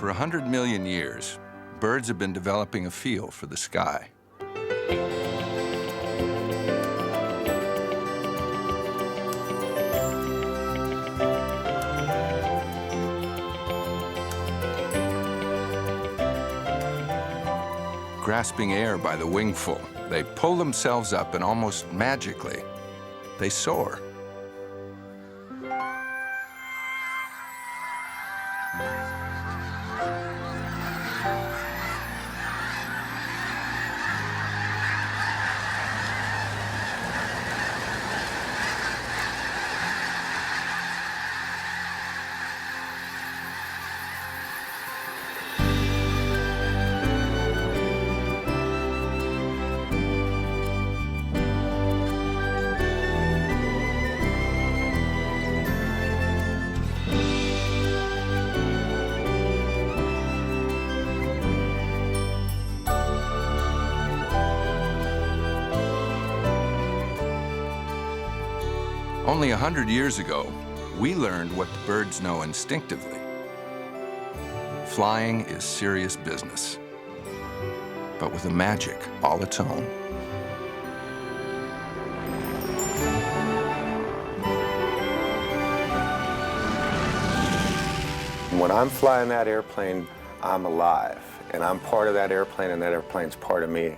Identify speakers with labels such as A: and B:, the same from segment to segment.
A: For 100 million years, birds have been developing a feel for the sky. Grasping air by the wingful, they pull themselves up and almost magically, they soar. Only 100 years ago, we learned what the birds know instinctively. Flying is serious business, but with a magic all its own.
B: When I'm flying that airplane, I'm alive, and I'm part of that airplane, and that airplane's part of me.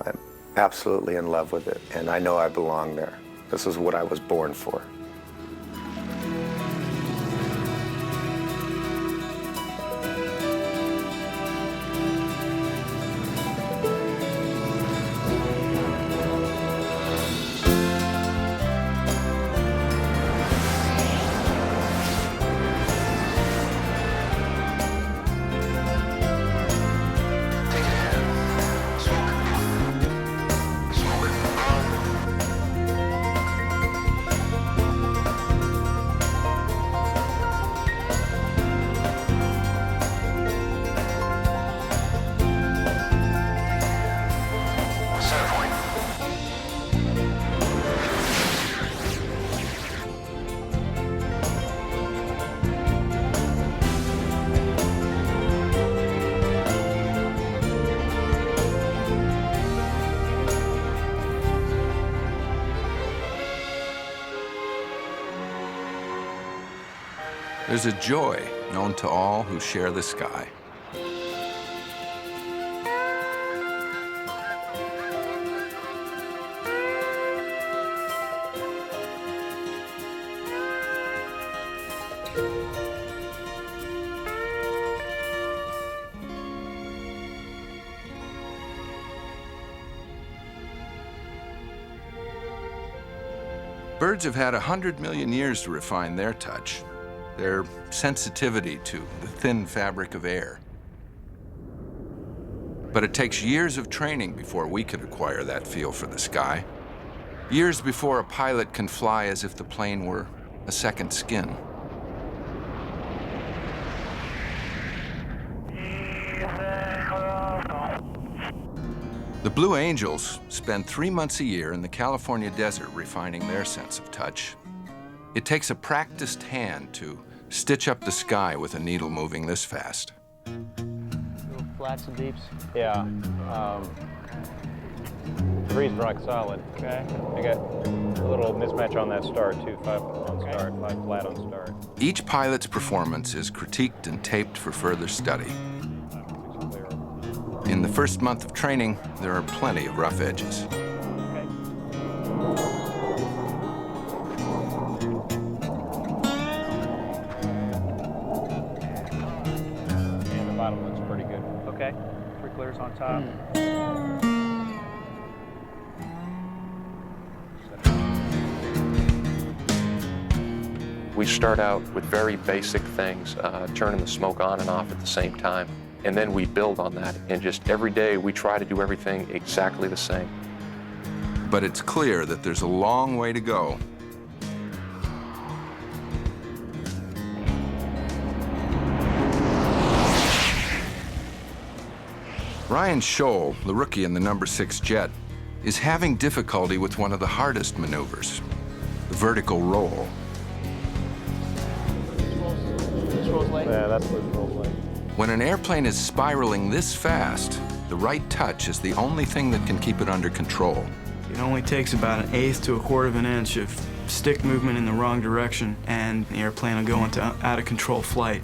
B: I'm absolutely in love with it, and I know I belong there. This is what I was born for.
A: There's a joy known to all who share the sky. Birds have had 100 million years to refine their touch, their sensitivity to the thin fabric of air. But it takes years of training before we could acquire that feel for the sky. Years before a pilot can fly as if the plane were a second skin. The Blue Angels spend 3 months a year in the California desert refining their sense of touch. It takes a practiced hand to stitch up the sky with a needle moving this fast.
C: Little flats and deeps? Yeah. Three's rock solid. Okay. I got a little mismatch on that start, too. 5 on start, 5 flat on start.
A: Each pilot's performance is critiqued and taped for further study. In the first month of training, there are plenty of rough edges.
C: Bottom looks pretty good. Okay. 3 clears on top.
D: We start out with very basic things, turning the smoke on and off at the same time. And then we build on that. And just every day we try to do everything exactly the same.
A: But it's clear that there's a long way to go. Ryan Scholl, the rookie in the number 6 jet, is having difficulty with one of the hardest maneuvers, the vertical roll.
C: Yeah, that's what it rolls like.
A: When an airplane is spiraling this fast, the right touch is the only thing that can keep it under control.
E: It only takes about 1/8 to 1/4 of an inch of stick movement in the wrong direction, and the airplane will go into out-of-control flight.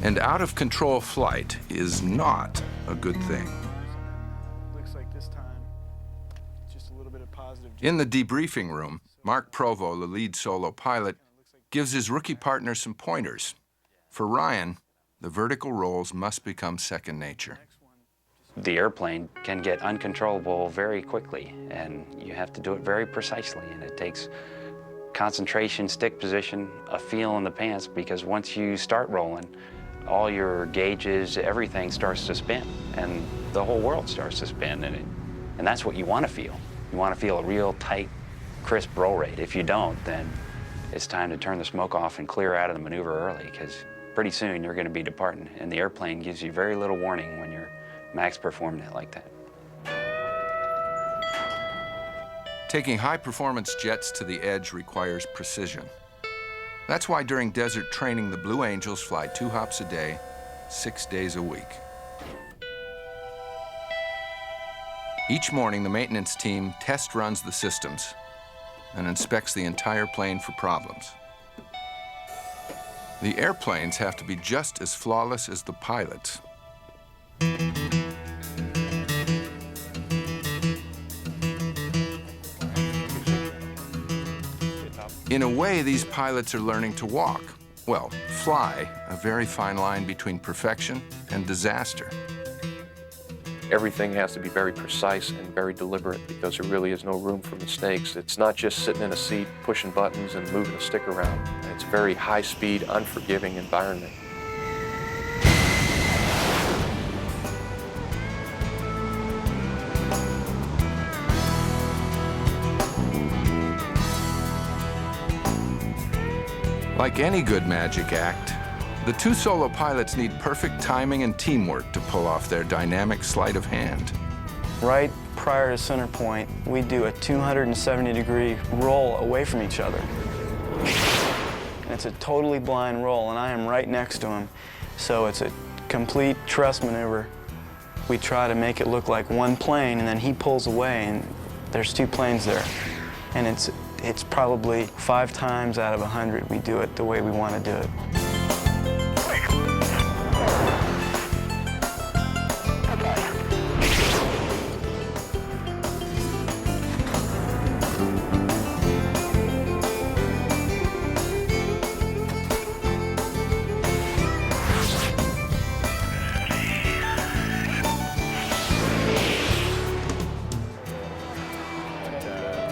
A: And out-of-control flight is not a good thing.
E: Looks like this time, just a little bit of positive.
A: In the debriefing room, Mark Provo, the lead solo pilot, gives his rookie partner some pointers. For Ryan, the vertical rolls must become second nature.
F: The airplane can get uncontrollable very quickly, and you have to do it very precisely, and it takes concentration, stick position, a feel in the pants, because once you start rolling, all your gauges, everything starts to spin, and the whole world starts to spin, and that's what you want to feel. You want to feel a real tight, crisp roll rate. If you don't, then it's time to turn the smoke off and clear out of the maneuver early, because pretty soon you're going to be departing, and the airplane gives you very little warning when you're max performing it like that.
A: Taking high-performance jets to the edge requires precision. That's why during desert training, the Blue Angels fly 2 hops a day, 6 days a week. Each morning, the maintenance team test runs the systems and inspects the entire plane for problems. The airplanes have to be just as flawless as the pilots. In a way, these pilots are learning to walk. Well, fly, a very fine line between perfection and disaster.
D: Everything has to be very precise and very deliberate because there really is no room for mistakes. It's not just sitting in a seat, pushing buttons and moving a stick around. It's a very high-speed, unforgiving environment.
A: Like any good magic act, the 2 solo pilots need perfect timing and teamwork to pull off their dynamic sleight of hand.
E: Right prior to center point, we do a 270-degree roll away from each other. And it's a totally blind roll, and I am right next to him. So it's a complete trust maneuver. We try to make it look like one plane, and then he pulls away, and there's 2 planes there. And it's probably 5 times out of 100 we do it the way we want to do it.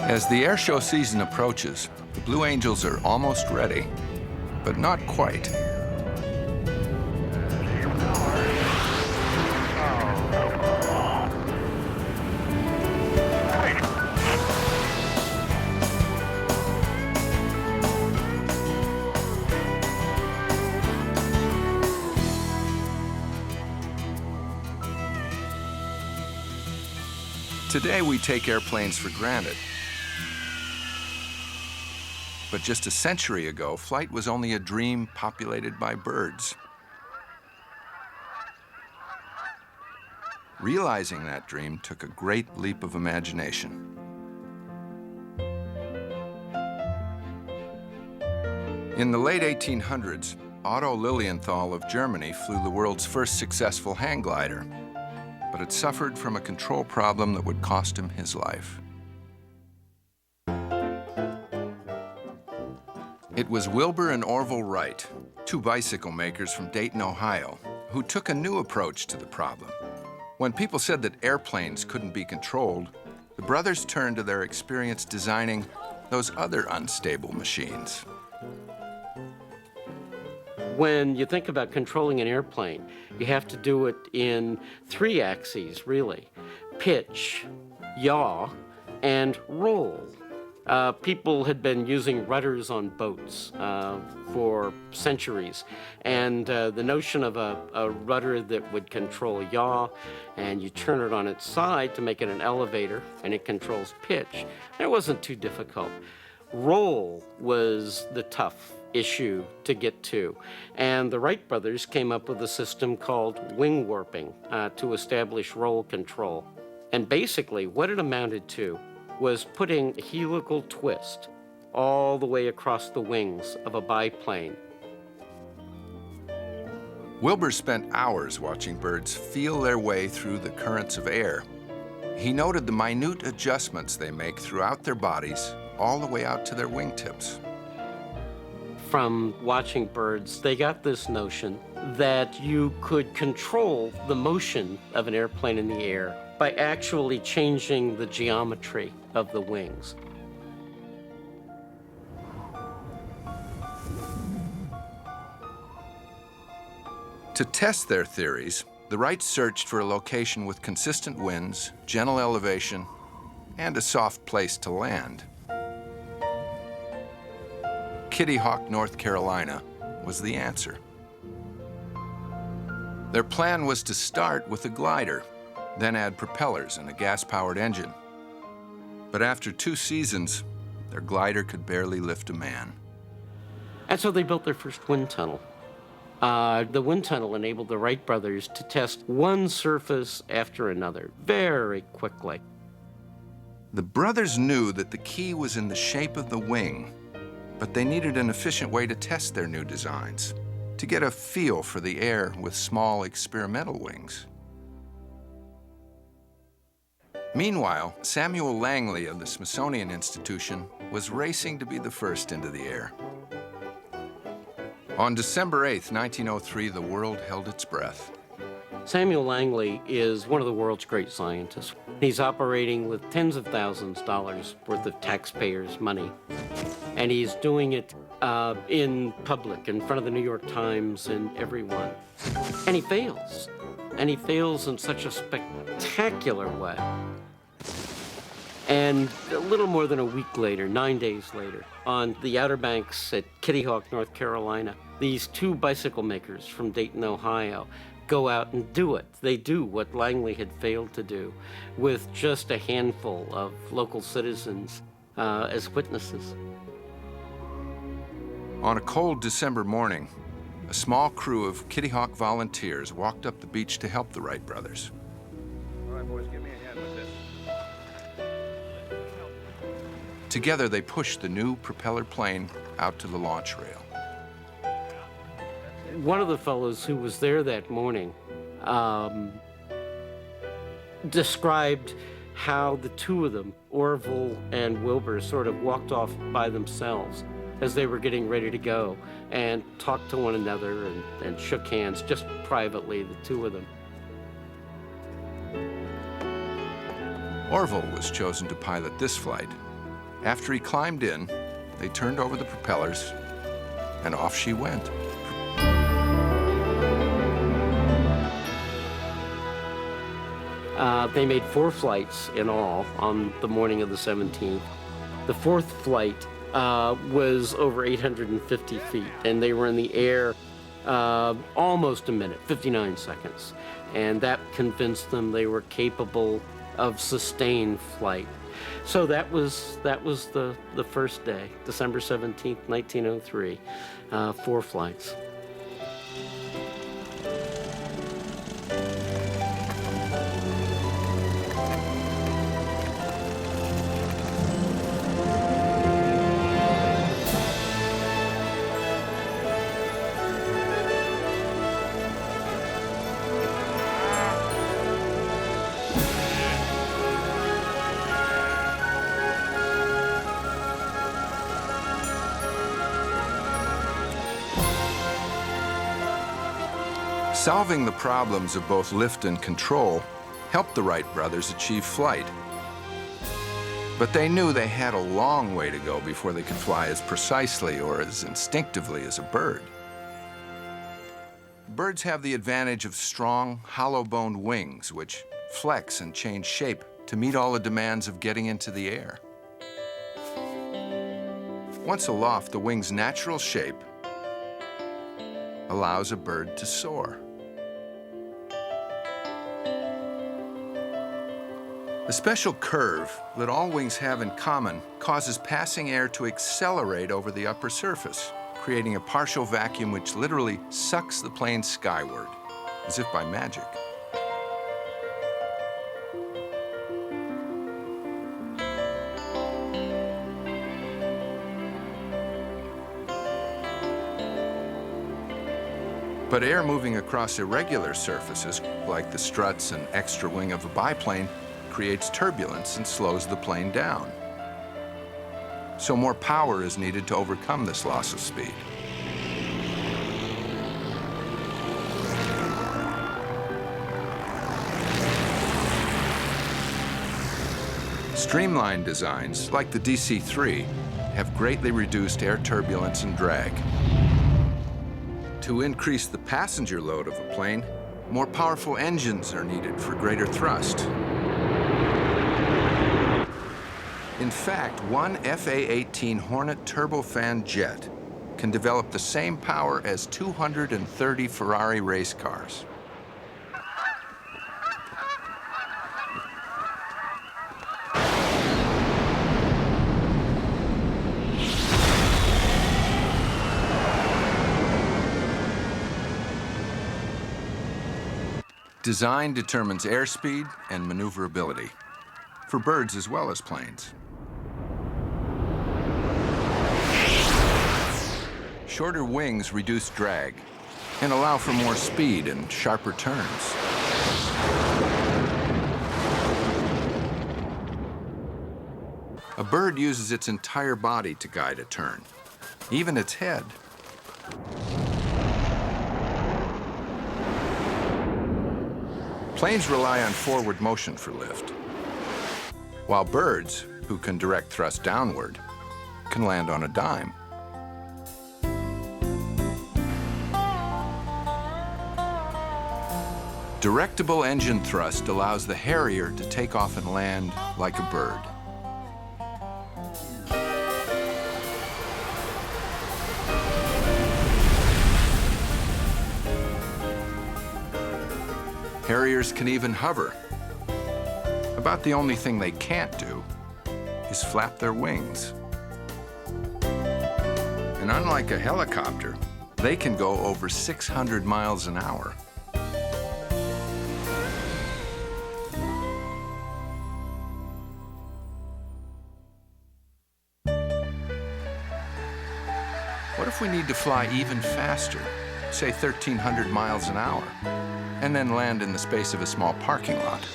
A: As the airshow season approaches, the Blue Angels are almost ready, but not quite. Today, we take airplanes for granted. But just a century ago, flight was only a dream populated by birds. Realizing that dream took a great leap of imagination. In the late 1800s, Otto Lilienthal of Germany flew the world's first successful hang glider, but it suffered from a control problem that would cost him his life. It was Wilbur and Orville Wright, 2 bicycle makers from Dayton, Ohio, who took a new approach to the problem. When people said that airplanes couldn't be controlled, the brothers turned to their experience designing those other unstable machines.
G: When you think about controlling an airplane, you have to do it in 3 axes, really: pitch, yaw, and roll. People had been using rudders on boats for centuries, and the notion of a rudder that would control yaw, and you turn it on its side to make it an elevator, and it controls pitch, it wasn't too difficult. Roll was the tough issue to get to. And the Wright brothers came up with a system called wing warping to establish roll control. And basically what it amounted to was putting a helical twist all the way across the wings of a biplane.
A: Wilbur spent hours watching birds feel their way through the currents of air. He noted the minute adjustments they make throughout their bodies, all the way out to their wingtips.
G: From watching birds, they got this notion that you could control the motion of an airplane in the air by actually changing the geometry of the wings.
A: To test their theories, the Wrights searched for a location with consistent winds, gentle elevation, and a soft place to land. Kitty Hawk, North Carolina, was the answer. Their plan was to start with a glider, then add propellers and a gas-powered engine. But after 2 seasons, their glider could barely lift a man.
G: And so they built their first wind tunnel. The wind tunnel enabled the Wright brothers to test one surface after another very quickly.
A: The brothers knew that the key was in the shape of the wing, but they needed an efficient way to test their new designs, to get a feel for the air with small experimental wings. Meanwhile, Samuel Langley of the Smithsonian Institution was racing to be the first into the air. On December 8th, 1903, the world held its breath.
G: Samuel Langley is one of the world's great scientists. He's operating with tens of thousands of dollars worth of taxpayers' money. And he's doing it in public, in front of the New York Times and everyone. And he fails. And he fails in such a spectacular way. And a little more than a week later, 9 days later, on the Outer Banks at Kitty Hawk, North Carolina, these 2 bicycle makers from Dayton, Ohio, go out and do it. They do what Langley had failed to do with just a handful of local citizens as witnesses.
A: On a cold December morning, a small crew of Kitty Hawk volunteers walked up the beach to help the Wright brothers.
C: All right, boys, give me a hand with this.
A: Together, they pushed the new propeller plane out to the launch rail.
G: One of the fellows who was there that morning described how the 2 of them, Orville and Wilbur, sort of walked off by themselves as they were getting ready to go and talked to one another and shook hands, just privately, the 2 of them.
A: Orville was chosen to pilot this flight. After he climbed in, they turned over the propellers, and off she went.
G: They made 4 flights in all on the morning of the 17th. The 4th flight was over 850 feet, and they were in the air almost a minute, 59 seconds. And that convinced them they were capable of sustained flight. So that was the first day, December 17th, 1903, 4 flights.
A: Solving the problems of both lift and control helped the Wright brothers achieve flight. But they knew they had a long way to go before they could fly as precisely or as instinctively as a bird. Birds have the advantage of strong, hollow-boned wings, which flex and change shape to meet all the demands of getting into the air. Once aloft, the wing's natural shape allows a bird to soar. The special curve that all wings have in common causes passing air to accelerate over the upper surface, creating a partial vacuum which literally sucks the plane skyward, as if by magic. But air moving across irregular surfaces, like the struts and extra wing of a biplane, creates turbulence and slows the plane down. So more power is needed to overcome this loss of speed. Streamlined designs, like the DC-3, have greatly reduced air turbulence and drag. To increase the passenger load of a plane, more powerful engines are needed for greater thrust. In fact, one FA-18 Hornet turbofan jet can develop the same power as 230 Ferrari race cars. Design determines airspeed and maneuverability, for birds as well as planes. Shorter wings reduce drag and allow for more speed and sharper turns. A bird uses its entire body to guide a turn, even its head. Planes rely on forward motion for lift, while birds, who can direct thrust downward, can land on a dime. Directable engine thrust allows the Harrier to take off and land like a bird. Harriers can even hover. About the only thing they can't do is flap their wings. And unlike a helicopter, they can go over 600 miles an hour. What if we need to fly even faster, say 1,300 miles an hour, and then land in the space of a small parking lot?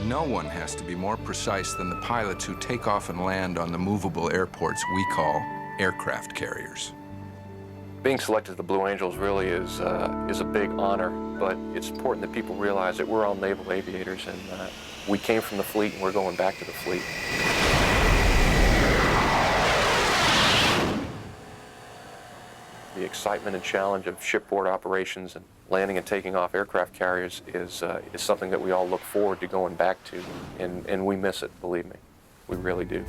A: No one has to be more precise than the pilots who take off and land on the movable airports we call aircraft carriers.
D: Being selected as the Blue Angels really is a big honor, but it's important that people realize that we're all naval aviators, and we came from the fleet and we're going back to the fleet. The excitement and challenge of shipboard operations and landing and taking off aircraft carriers is something that we all look forward to going back to, and we miss it, believe me. We really do.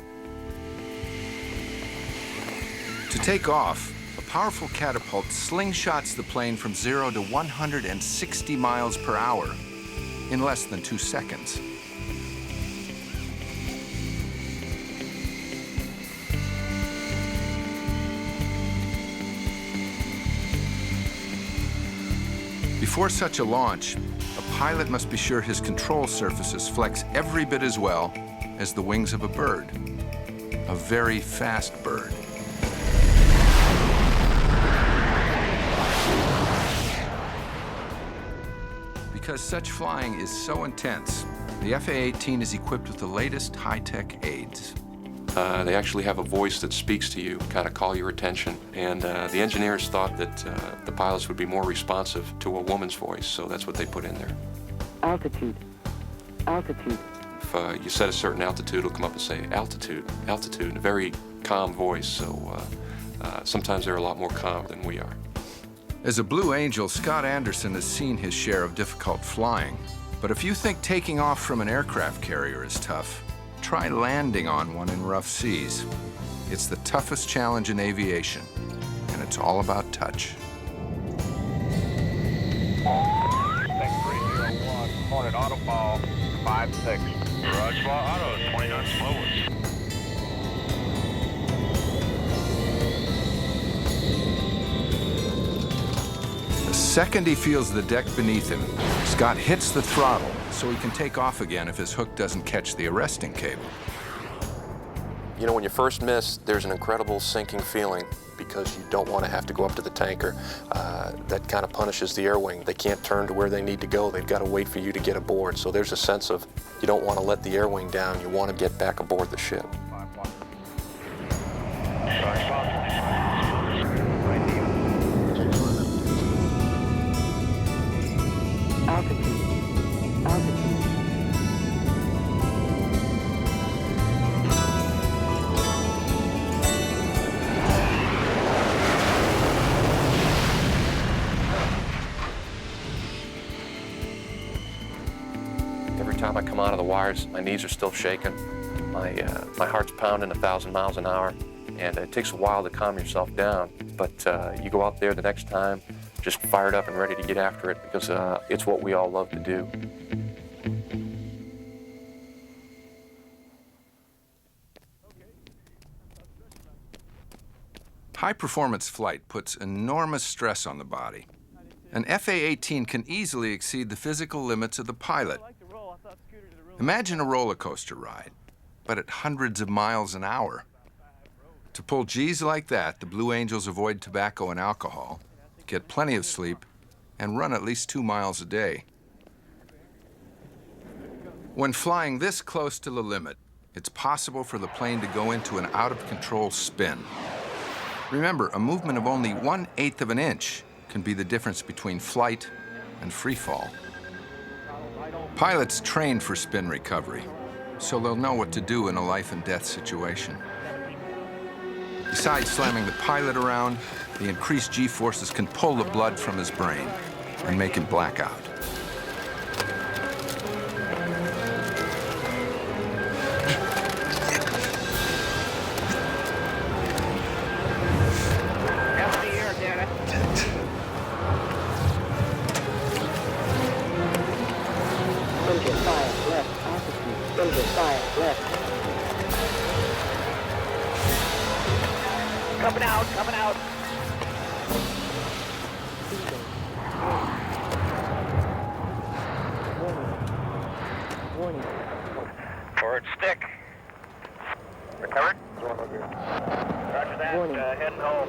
A: To take off, a powerful catapult slingshots the plane from 0 to 160 miles per hour in less than 2 seconds. Before such a launch, a pilot must be sure his control surfaces flex every bit as well as the wings of a bird, a very fast bird. Because such flying is so intense, the FA-18 is equipped with the latest high-tech aids.
D: They actually have a voice that speaks to you, kind of call your attention. And the engineers thought that the pilots would be more responsive to a woman's voice, so that's what they put in there.
H: Altitude, altitude,
D: If you set a certain altitude, it'll come up and say, altitude, altitude, in a very calm voice. So sometimes they're a lot more calm than we are.
A: As a Blue Angel, Scott Anderson has seen his share of difficult flying. But if you think taking off from an aircraft carrier is tough, try landing on one in rough seas. It's the toughest challenge in aviation, and it's all about touch.
H: Tech 301, Hornet Autoball 56. Roger, Auto 29 slowest.
A: The second he feels the deck beneath him, Scott hits the throttle so he can take off again if his hook doesn't catch the arresting cable.
D: You know, when you first miss, there's an incredible sinking feeling because you don't want to have to go up to the tanker. That kind of punishes the air wing. They can't turn to where they need to go. They've got to wait for you to get aboard. So there's a sense of you don't want to let the air wing down. You want to get back aboard the ship.
I: Altitude. Altitude.
D: Every time I come out of the wires, my knees are still shaking. My heart's pounding 1,000 miles an hour, and it takes a while to calm yourself down. But you go out there the next time, just fired up and ready to get after it because it's what we all love to do.
A: High-performance flight puts enormous stress on the body. An FA-18 can easily exceed the physical limits of the pilot. Imagine a roller coaster ride, but at hundreds of miles an hour. To pull G's like that, the Blue Angels avoid tobacco and alcohol, get plenty of sleep, and run at least 2 miles a day. When flying this close to the limit, it's possible for the plane to go into an out-of-control spin. Remember, a movement of only 1/8 of an inch can be the difference between flight and free fall. Pilots train for spin recovery, so they'll know what to do in a life-and-death situation. Besides slamming the pilot around, the increased G-forces can pull the blood from his brain and make him black out.
H: Coming out, coming out.
I: Warning.
H: Forward stick. Recovered. Roger that.
I: Warning.
H: Heading home.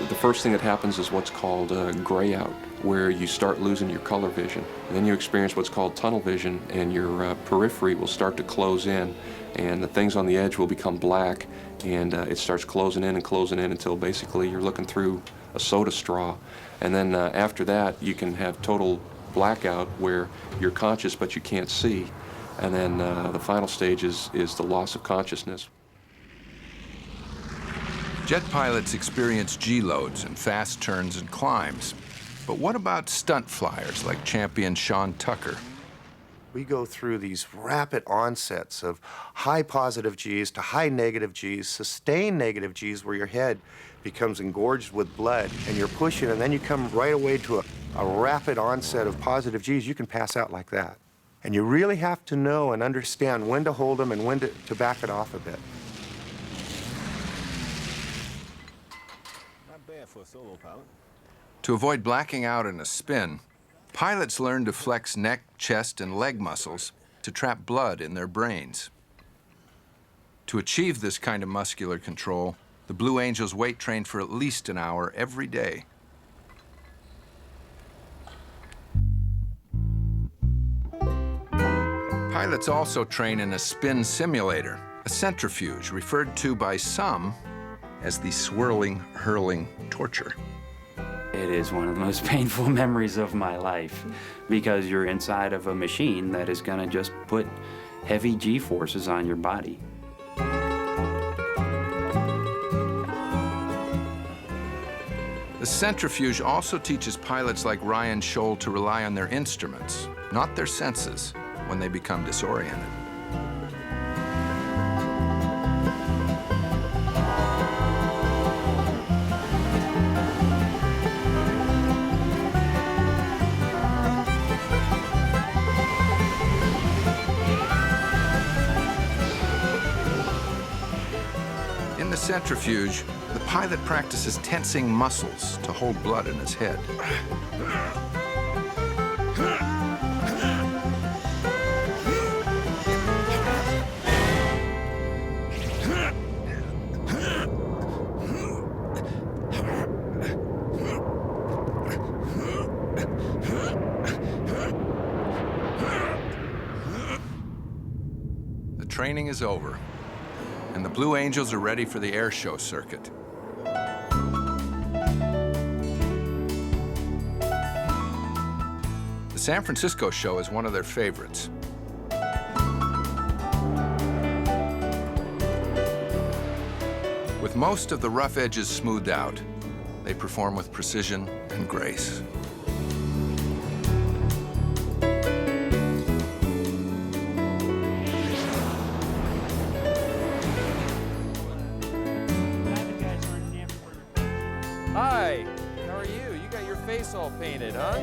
D: The first thing that happens is what's called gray out, where you start losing your color vision. And then you experience what's called tunnel vision, and your periphery will start to close in, and the things on the edge will become black, and it starts closing in until basically you're looking through a soda straw. And then after that, you can have total blackout where you're conscious but you can't see. And then the final stage is the loss of consciousness.
A: Jet pilots experience G-loads and fast turns and climbs. But what about stunt flyers like champion Sean Tucker?
J: We go through these rapid onsets of high positive Gs to high negative Gs, sustained negative Gs where your head becomes engorged with blood and you're pushing, and then you come right away to a rapid onset of positive Gs. You can pass out like that. And you really have to know and understand when to hold them and when to back it off a bit.
K: For a solo pilot.
A: To avoid blacking out in a spin, pilots learn to flex neck, chest, and leg muscles to trap blood in their brains. To achieve this kind of muscular control, the Blue Angels weight train for at least an hour every day. Pilots also train in a spin simulator, a centrifuge referred to by some as the swirling, hurling torture.
F: It is one of the most painful memories of my life because you're inside of a machine that is going to just put heavy G-forces on your body.
A: The centrifuge also teaches pilots like Ryan Scholl to rely on their instruments, not their senses, when they become disoriented. In the centrifuge, the pilot practices tensing muscles to hold blood in his head. The training is over, and the Blue Angels are ready for the air show circuit. The San Francisco show is one of their favorites. With most of the rough edges smoothed out, they perform with precision and grace.
I: Hi, how are you? You got your face all painted, huh?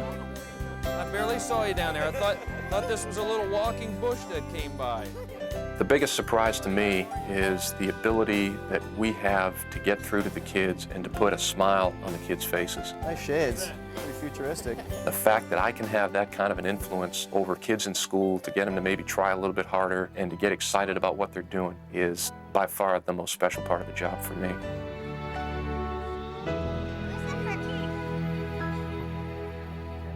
I: I barely saw you down there. I thought this was a little walking bush that came by.
D: The biggest surprise to me is the ability that we have to get through to the kids and to put a smile on the kids' faces.
E: Nice shades. Pretty futuristic.
D: The fact that I can have that kind of an influence over kids in school to get them to maybe try a little bit harder and to get excited about what they're doing is by far the most special part of the job for me.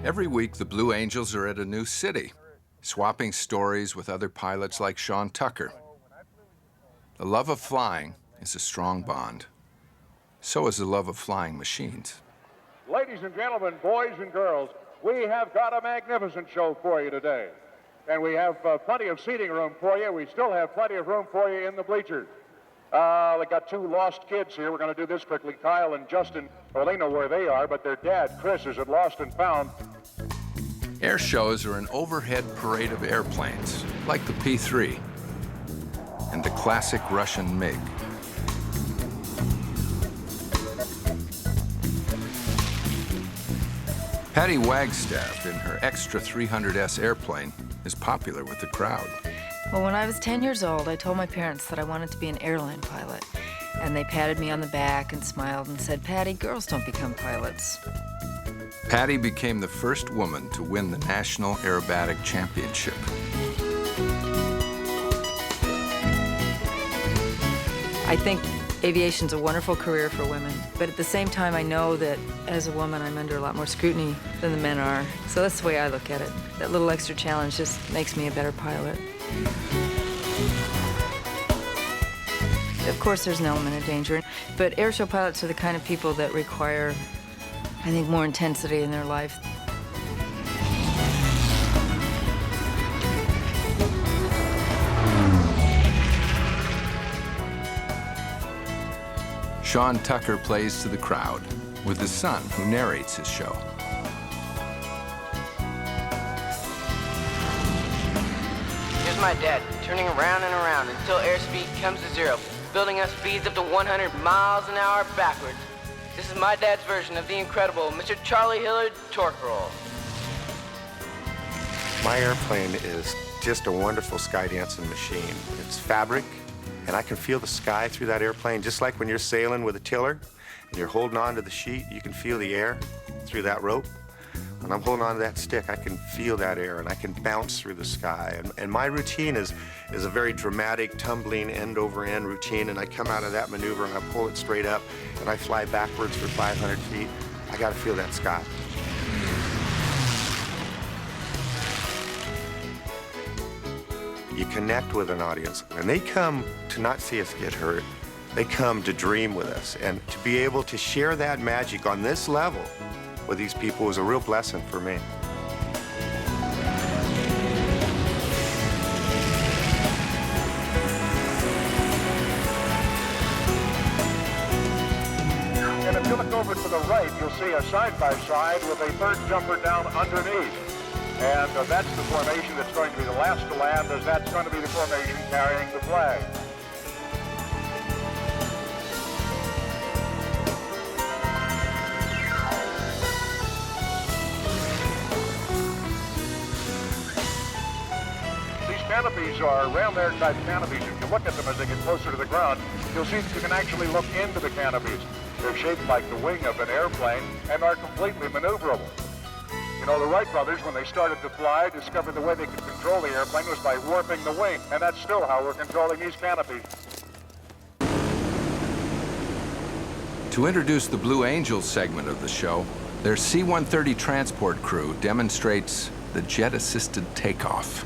A: Every week, the Blue Angels are at a new city, swapping stories with other pilots like Sean Tucker. The love of flying is a strong bond. So is the love of flying machines.
H: Ladies and gentlemen, boys and girls, we have got a magnificent show for you today. And we have plenty of seating room for you. We still have plenty of room for you in the bleachers. We got two lost kids here. We're going to do this quickly. Kyle and Justin, well, they know where they are, but their dad, Chris, is at Lost and Found.
A: Air shows are an overhead parade of airplanes, like the P-3 and the classic Russian MiG. Patty Wagstaff in her Extra 300S airplane is popular with the crowd.
K: Well, when I was 10 years old, I told my parents that I wanted to be an airline pilot. And they patted me on the back and smiled and said, "Patty, girls don't become pilots."
A: Patty became the first woman to win the National Aerobatic Championship.
K: I think aviation's a wonderful career for women, but at the same time, I know that as a woman, I'm under a lot more scrutiny than the men are. So that's the way I look at it. That little extra challenge just makes me a better pilot. Of course, there's an element of danger, but airshow pilots are the kind of people that require, I think, more intensity in their life.
A: Sean Tucker plays to the crowd with his son, who narrates his show.
L: Here's my dad, turning around and around until airspeed comes to zero, building up speeds up to 100 miles an hour backwards. This is my dad's version of the incredible Mr. Charlie Hillard torque roll.
J: My airplane is just a wonderful sky dancing machine. It's fabric, and I can feel the sky through that airplane, just like when you're sailing with a tiller and you're holding on to the sheet, you can feel the air through that rope. When I'm holding on to that stick, I can feel that air and I can bounce through the sky. And my routine is a very dramatic, tumbling end-over-end routine, and I come out of that maneuver and I pull it straight up and I fly backwards for 500 feet. I gotta feel that sky. You connect with an audience, and they come to not see us get hurt. They come to dream with us, and to be able to share that magic on this level with these people was a real blessing for me.
H: And if you look over to the right, you'll see a side-by-side with a third jumper down underneath. And that's the formation that's going to be the last to land, as that's going to be the formation carrying the flag. Canopies are round air type canopies. If you look at them as they get closer to the ground, you'll see that you can actually look into the canopies. They're shaped like the wing of an airplane and are completely maneuverable. You know, the Wright brothers, when they started to fly, discovered the way they could control the airplane was by warping the wing, and that's still how we're controlling these canopies.
A: To introduce the Blue Angels segment of the show, their C-130 transport crew demonstrates the jet-assisted takeoff.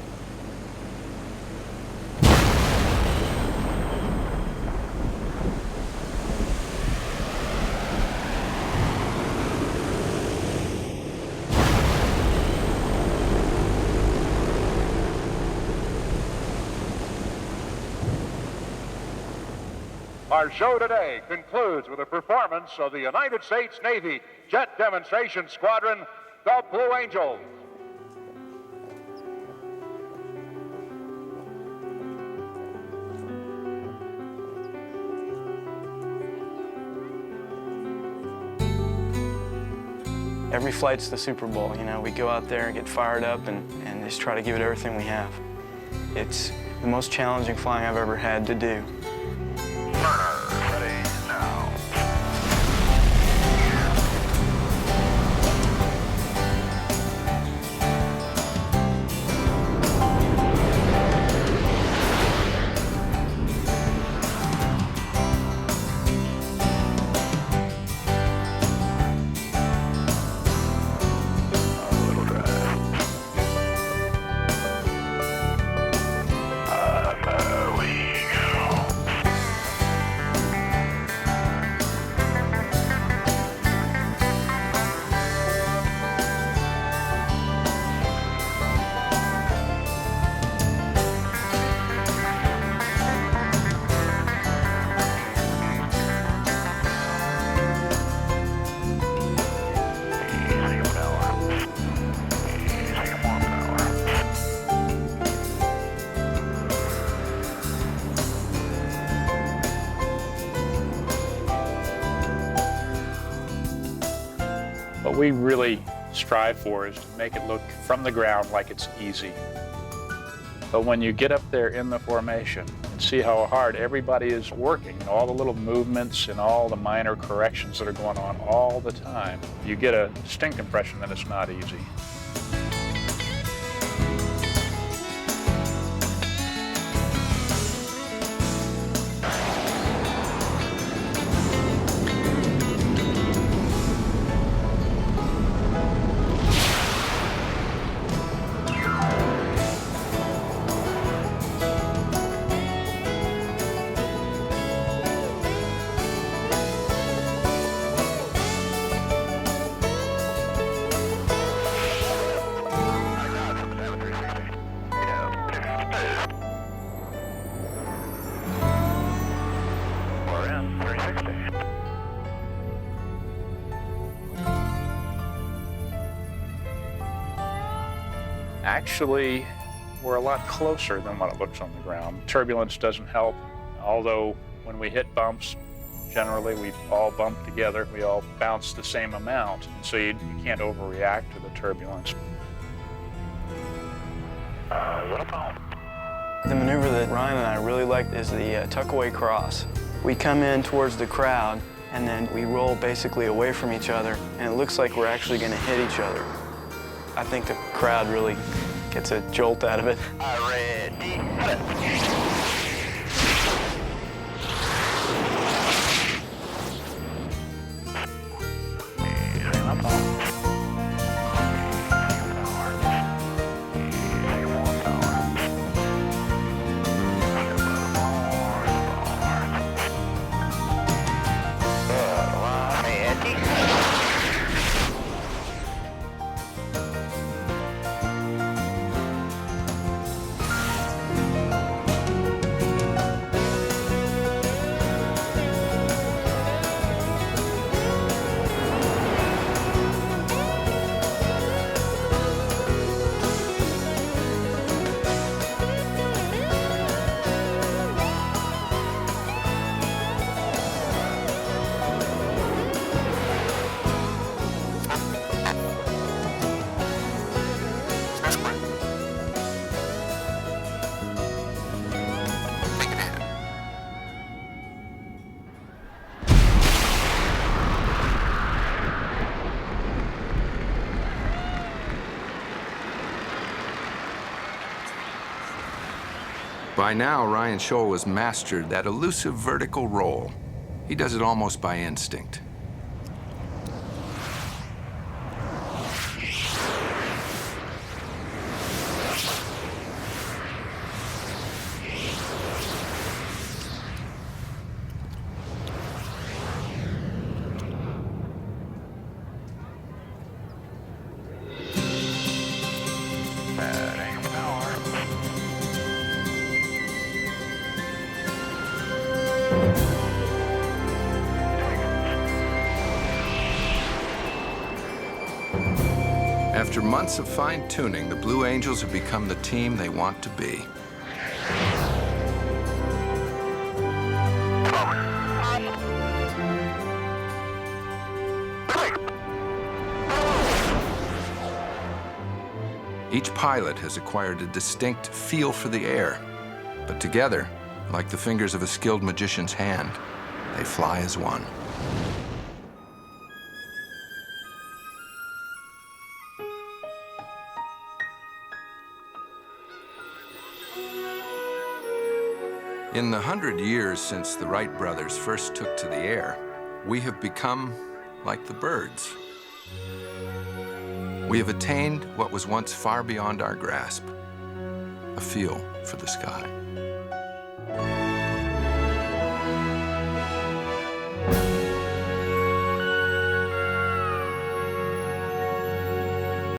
H: Our show today concludes with a performance of the United States Navy Jet Demonstration Squadron, the Blue Angels.
E: Every flight's the Super Bowl, you know. We go out there and get fired up and just try to give it everything we have. It's the most challenging flying I've ever had to do.
H: Ready now.
M: What we really strive for is to make it look from the ground like it's easy. But when you get up there in the formation and see how hard everybody is working, all the little movements and all the minor corrections that are going on all the time, you get a distinct impression that it's not easy. Actually, we're a lot closer than what it looks on the ground. Turbulence doesn't help, although when we hit bumps, generally we all bump together, we all bounce the same amount, and so you can't overreact to the turbulence.
E: The maneuver that Ryan and I really like is the tuck-away cross. We come in towards the crowd, and then we roll basically away from each other, and it looks like we're actually going to hit each other. I think the crowd really gets a jolt out of it.
H: Ready.
A: By now, Ryan Scholl has mastered that elusive vertical roll. He does it almost by instinct. After months of fine-tuning, the Blue Angels have become the team they want to be. Each pilot has acquired a distinct feel for the air, but together, like the fingers of a skilled magician's hand, they fly as one. In the 100 years since the Wright brothers first took to the air, we have become like the birds. We have attained what was once far beyond our grasp, a feel for the sky.